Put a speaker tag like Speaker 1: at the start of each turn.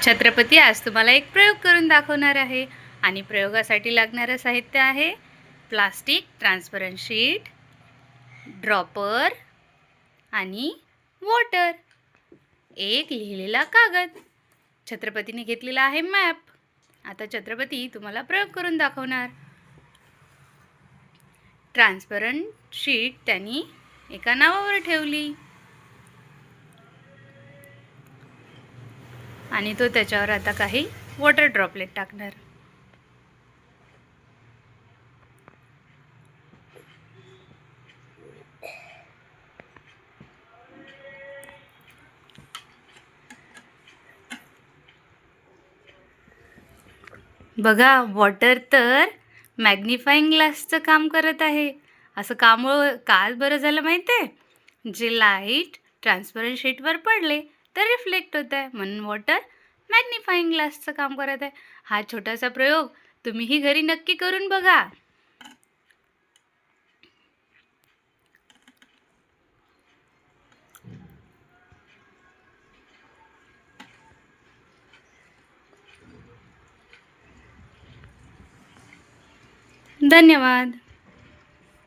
Speaker 1: छत्रपती आज तुम्हाला एक प्रयोग करून दाखवणार आहे आणि प्रयोगासाठी लागणारं साहित्य आहे प्लास्टिक ट्रान्सपरंट शीट, ड्रॉपर आणि वॉटर, एक लिहिलेला कागद. छत्रपतीने घेतलेला आहे मॅप. आता छत्रपती तुम्हाला प्रयोग करून दाखवणार. ट्रान्सपरंट शीट त्यांनी एका नावावर ठेवली आणि तो त्याच्यावर आता काही वॉटर ड्रॉपलेट टाकणार. बघा, वॉटर तर मॅग्निफाईंग ग्लासचं काम करत आहे. असं काम का बरं झालं माहिती आहे? जे लाईट ट्रान्सपरंट शीटवर पडले तर रिफ्लेक्ट होत आहे, म्हणून वॉटर मॅग्निफाईंग ग्लासचं काम करत आहे. हा छोटासा प्रयोग तुम्हीही घरी नक्की करून बघा. धन्यवाद.